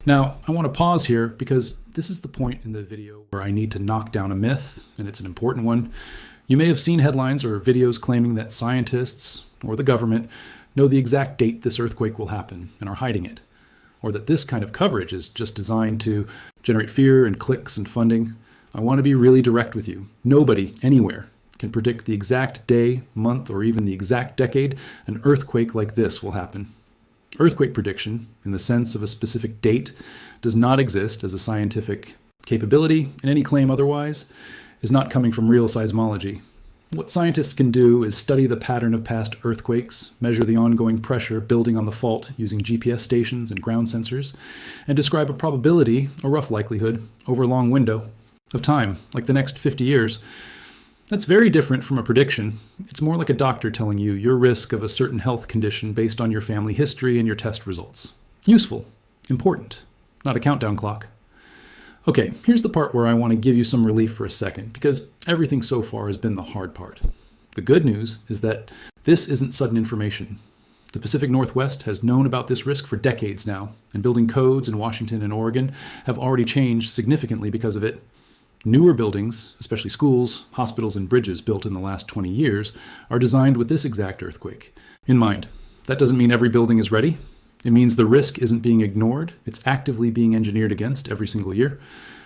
Now, I want to pause here because this is the point in the video where I need to knock down a myth, and it's an important one. You may have seen headlines or videos claiming that scientists or the government know the exact date this earthquake will happen and are hiding it, or that this kind of coverage is just designed to generate fear and clicks and funding. I want to be really direct with you. Nobody, anywhere, can predict the exact day, month, or even the exact decade an earthquake like this will happen. Earthquake prediction, in the sense of a specific date, does not exist as a scientific capability, and any claim otherwise is not coming from real seismology. What scientists can do is study the pattern of past earthquakes, measure the ongoing pressure building on the fault using GPS stations and ground sensors, and describe a probability, a rough likelihood, over a long window of time, like the next 50 years. That's very different from a prediction. It's more like a doctor telling you your risk of a certain health condition based on your family history and your test results. Useful, important, not a countdown clock. Okay, here's the part where I want to give you some relief for a second, because everything so far has been the hard part. The good news is that this isn't sudden information. The Pacific Northwest has known about this risk for decades now, and building codes in Washington and Oregon have already changed significantly because of it. Newer buildings, especially schools, hospitals, and bridges built in the last 20 years, are designed with this exact earthquake in mind. That doesn't mean every building is ready. It means the risk isn't being ignored. It's actively being engineered against every single year.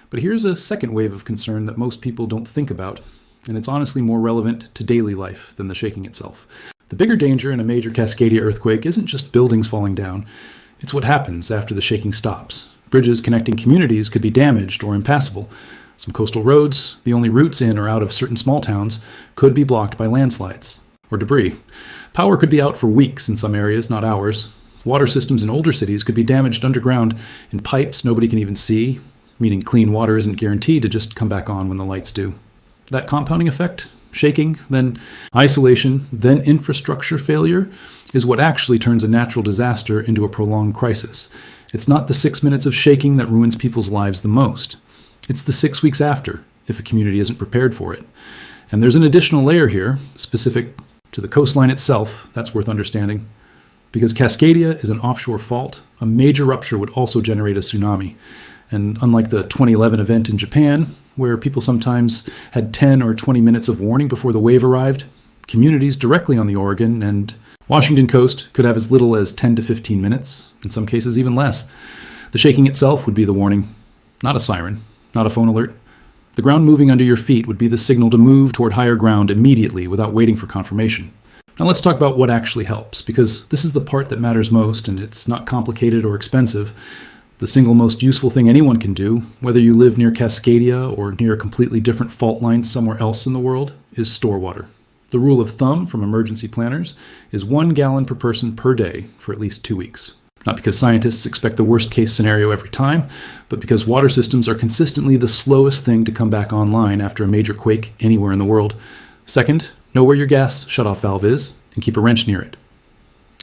But here's a second wave of concern that most people don't think about, and it's honestly more relevant to daily life than the shaking itself. The bigger danger in a major Cascadia earthquake isn't just buildings falling down. It's what happens after the shaking stops. Bridges connecting communities could be damaged or impassable. Some coastal roads, the only routes in or out of certain small towns, could be blocked by landslides or debris. Power could be out for weeks in some areas, not hours. Water systems in older cities could be damaged underground in pipes nobody can even see, meaning clean water isn't guaranteed to just come back on when the lights do. That compounding effect, shaking, then isolation, then infrastructure failure, is what actually turns a natural disaster into a prolonged crisis. It's not the 6 minutes of shaking that ruins people's lives the most. It's the 6 weeks after, if a community isn't prepared for it. And there's an additional layer here, specific to the coastline itself, that's worth understanding. Because Cascadia is an offshore fault, a major rupture would also generate a tsunami. And unlike the 2011 event in Japan, where people sometimes had 10 or 20 minutes of warning before the wave arrived, communities directly on the Oregon and Washington coast could have as little as 10 to 15 minutes, in some cases even less. The shaking itself would be the warning, not a siren. Not a phone alert. The ground moving under your feet would be the signal to move toward higher ground immediately without waiting for confirmation. Now let's talk about what actually helps, because this is the part that matters most, and it's not complicated or expensive. The single most useful thing anyone can do, whether you live near Cascadia or near a completely different fault line somewhere else in the world, is store water. The rule of thumb from emergency planners is 1 gallon per person per day for at least 2 weeks. Not because scientists expect the worst-case scenario every time, but because water systems are consistently the slowest thing to come back online after a major quake anywhere in the world. Second, know where your gas shutoff valve is and keep a wrench near it.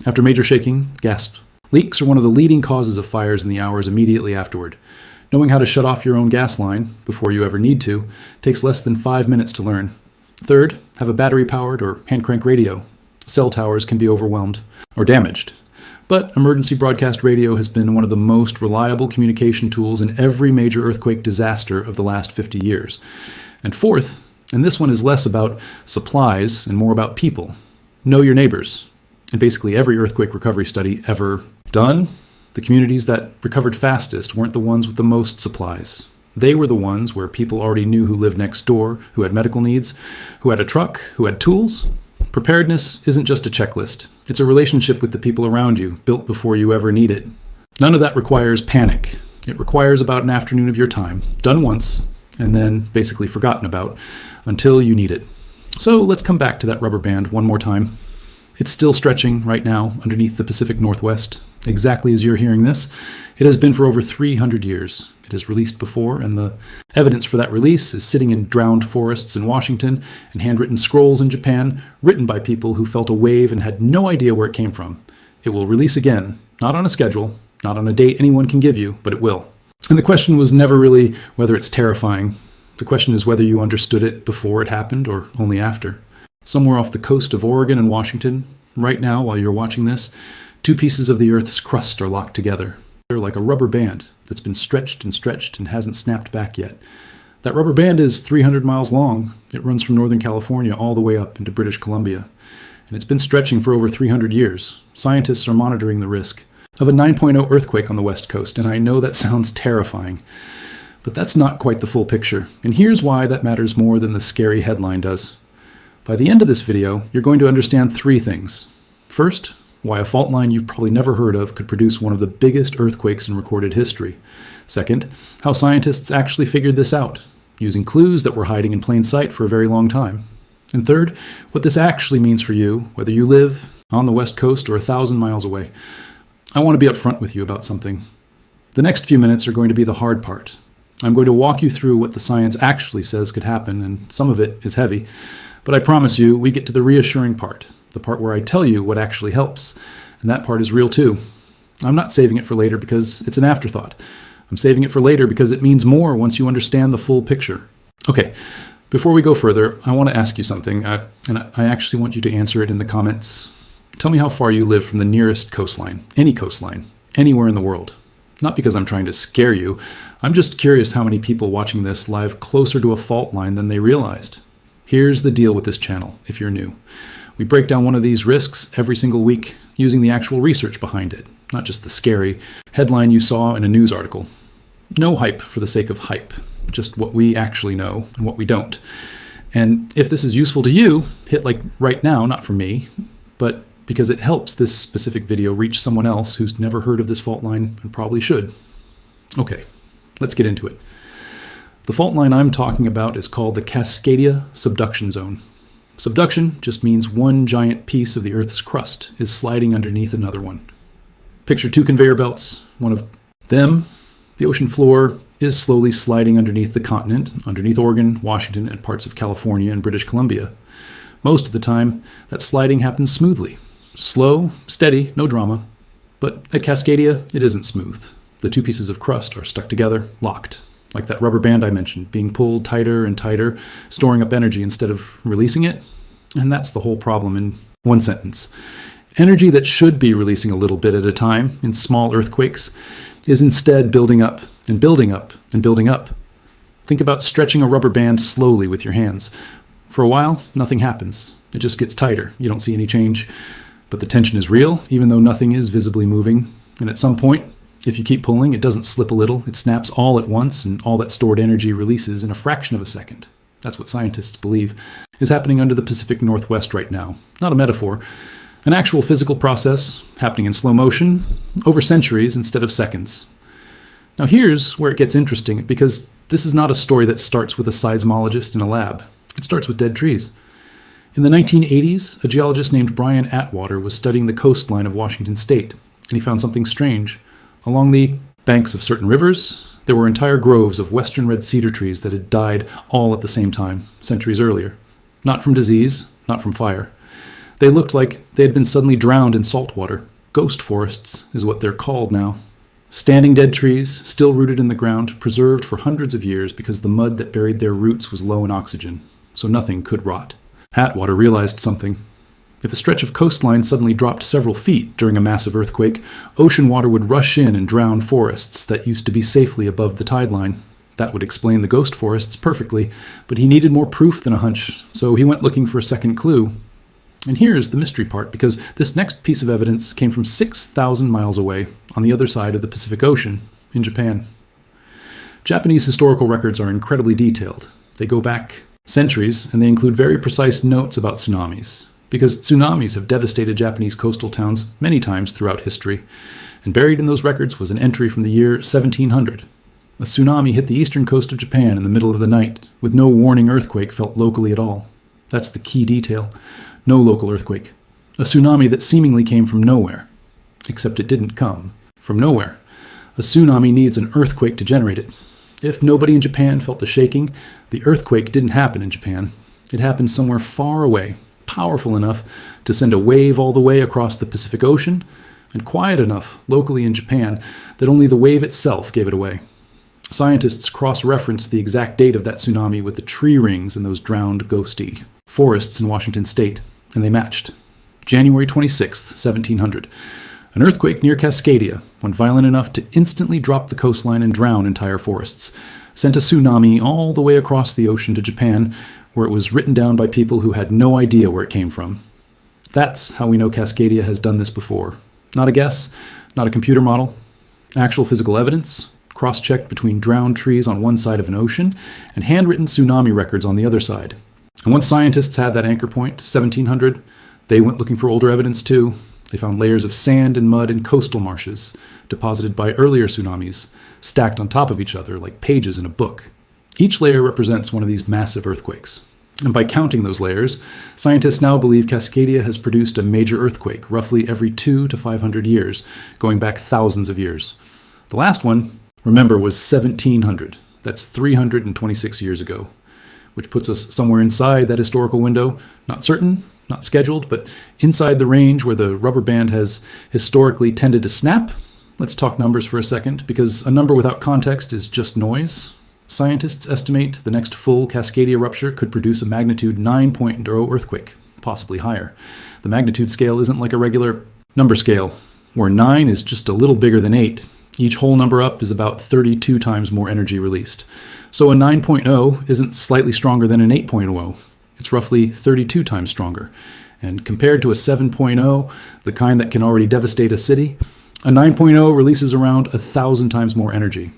After major shaking, gas leaks are one of the leading causes of fires in the hours immediately afterward. Knowing how to shut off your own gas line before you ever need to takes less than 5 minutes to learn. Third, have a battery-powered or hand-crank radio. Cell towers can be overwhelmed or damaged. But emergency broadcast radio has been one of the most reliable communication tools in every major earthquake disaster of the last 50 years. And fourth, and this one is less about supplies and more about people, know your neighbors. In basically every earthquake recovery study ever done, the communities that recovered fastest weren't the ones with the most supplies. They were the ones where people already knew who lived next door, who had medical needs, who had a truck, who had tools. Preparedness isn't just a checklist. It's a relationship with the people around you, built before you ever need it. None of that requires panic. It requires about an afternoon of your time, done once, and then basically forgotten about, until you need it. So let's come back to that rubber band one more time. It's still stretching right now underneath the Pacific Northwest, exactly as you're hearing this. It has been for over 300 years. It has released before, and the evidence for that release is sitting in drowned forests in Washington and handwritten scrolls in Japan, written by people who felt a wave and had no idea where it came from. It will release again, not on a schedule, not on a date anyone can give you, but it will. And the question was never really whether it's terrifying. The question is whether you understood it before it happened or only after. Somewhere off the coast of Oregon and Washington, right now while you're watching this, two pieces of the Earth's crust are locked together. They're like a rubber band. that's been stretched and hasn't snapped back yet. That rubber band is 300 miles long. It runs from Northern California all the way up into British Columbia. And it's been stretching for over 300 years. Scientists are monitoring the risk of a 9.0 earthquake on the West Coast, and I know that sounds terrifying. But that's not quite the full picture, and here's why that matters more than the scary headline does. By the end of this video, you're going to understand 3 things. First, why a fault line you've probably never heard of could produce one of the biggest earthquakes in recorded history. Second, how scientists actually figured this out, using clues that were hiding in plain sight for a very long time. And third, what this actually means for you, whether you live on the West Coast or 1,000 miles away. I want to be upfront with you about something. The next few minutes are going to be the hard part. I'm going to walk you through what the science actually says could happen, and some of it is heavy. But I promise you, we get to the reassuring part, the part where I tell you what actually helps. And that part is real too. I'm not saving it for later because it's an afterthought. I'm saving it for later because it means more once you understand the full picture. Okay, before we go further, I want to ask you something, and I actually want you to answer it in the comments. Tell me how far you live from the nearest coastline, anywhere in the world. Not because I'm trying to scare you, I'm just curious how many people watching this live closer to a fault line than they realized. Here's the deal with this channel, if you're new. We break down one of these risks every single week using the actual research behind it, not just the scary headline you saw in a news article. No hype for the sake of hype, just what we actually know and what we don't. And if this is useful to you, hit like right now, not for me, but because it helps this specific video reach someone else who's never heard of this fault line and probably should. Okay, let's get into it. The fault line I'm talking about is called the Cascadia Subduction Zone. Subduction just means one giant piece of the Earth's crust is sliding underneath another one. Picture 2 conveyor belts. One of them, the ocean floor, is slowly sliding underneath the continent, underneath Oregon, Washington, and parts of California and British Columbia. Most of the time, that sliding happens smoothly. Slow, steady, no drama. But at Cascadia, it isn't smooth. The 2 pieces of crust are stuck together, locked. Like that rubber band I mentioned, being pulled tighter and tighter, storing up energy instead of releasing it. And that's the whole problem in one sentence. Energy that should be releasing a little bit at a time in small earthquakes is instead building up and building up and building up. Think about stretching a rubber band slowly with your hands. For a while, nothing happens. It just gets tighter. You don't see any change. But the tension is real, even though nothing is visibly moving. And at some point, if you keep pulling, it doesn't slip a little. It snaps all at once, and all that stored energy releases in a fraction of a second. That's what scientists believe is happening under the Pacific Northwest right now. Not a metaphor. An actual physical process happening in slow motion over centuries instead of seconds. Now here's where it gets interesting, because this is not a story that starts with a seismologist in a lab. It starts with dead trees. In the 1980s, a geologist named Brian Atwater was studying the coastline of Washington state, and he found something strange. Along the banks of certain rivers, there were entire groves of western red cedar trees that had died all at the same time, centuries earlier. Not from disease, not from fire. They looked like they had been suddenly drowned in salt water. Ghost forests is what they're called now. Standing dead trees, still rooted in the ground, preserved for hundreds of years because the mud that buried their roots was low in oxygen, so nothing could rot. Atwater realized something. If a stretch of coastline suddenly dropped several feet during a massive earthquake, ocean water would rush in and drown forests that used to be safely above the tide line. That would explain the ghost forests perfectly, but he needed more proof than a hunch, so he went looking for a second clue. And here's the mystery part, because this next piece of evidence came from 6,000 miles away, on the other side of the Pacific Ocean, in Japan. Japanese historical records are incredibly detailed. They go back centuries, and they include very precise notes about tsunamis, because tsunamis have devastated Japanese coastal towns many times throughout history, and buried in those records was an entry from the year 1700. A tsunami hit the eastern coast of Japan in the middle of the night, with no warning earthquake felt locally at all. That's the key detail. No local earthquake. A tsunami that seemingly came from nowhere. Except it didn't come from nowhere. A tsunami needs an earthquake to generate it. If nobody in Japan felt the shaking, the earthquake didn't happen in Japan. It happened somewhere far away, powerful enough to send a wave all the way across the Pacific Ocean, and quiet enough locally in Japan that only the wave itself gave it away. Scientists cross-referenced the exact date of that tsunami with the tree rings in those drowned, ghosty forests in Washington state, and they matched. January 26th, 1700. An earthquake near Cascadia, one violent enough to instantly drop the coastline and drown entire forests, sent a tsunami all the way across the ocean to Japan, where it was written down by people who had no idea where it came from. That's how we know Cascadia has done this before. Not a guess, not a computer model. Actual physical evidence, cross-checked between drowned trees on one side of an ocean and handwritten tsunami records on the other side. And once scientists had that anchor point, 1700, they went looking for older evidence too. They found layers of sand and mud in coastal marshes, deposited by earlier tsunamis, stacked on top of each other like pages in a book. Each layer represents one of these massive earthquakes. And by counting those layers, scientists now believe Cascadia has produced a major earthquake roughly every 200 to 500 years, going back thousands of years. The last one, remember, was 1700. That's 326 years ago, which puts us somewhere inside that historical window. Not certain, not scheduled, but inside the range where the rubber band has historically tended to snap. Let's talk numbers for a second, because a number without context is just noise. Scientists estimate the next full Cascadia rupture could produce a magnitude 9.0 earthquake, possibly higher. The magnitude scale isn't like a regular number scale, where 9 is just a little bigger than 8. Each whole number up is about 32 times more energy released. So a 9.0 isn't slightly stronger than an 8.0. It's roughly 32 times stronger. And compared to a 7.0, the kind that can already devastate a city, a 9.0 releases around 1,000 times more energy.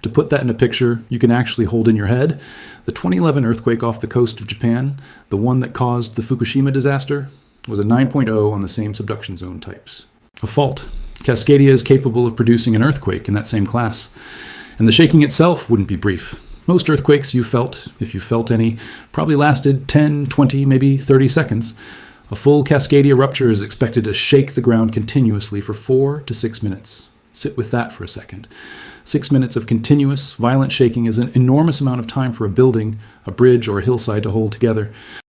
To put that in a picture you can actually hold in your head, the 2011 earthquake off the coast of Japan, the one that caused the Fukushima disaster, was a 9.0 on the same subduction zone types. A fault. Cascadia is capable of producing an earthquake in that same class. And the shaking itself wouldn't be brief. Most earthquakes you felt, if you felt any, probably lasted 10, 20, maybe 30 seconds. A full Cascadia rupture is expected to shake the ground continuously for 4 to 6 minutes. Sit with that for a second. 6 minutes of continuous, violent shaking is an enormous amount of time for a building, a bridge, or a hillside to hold together.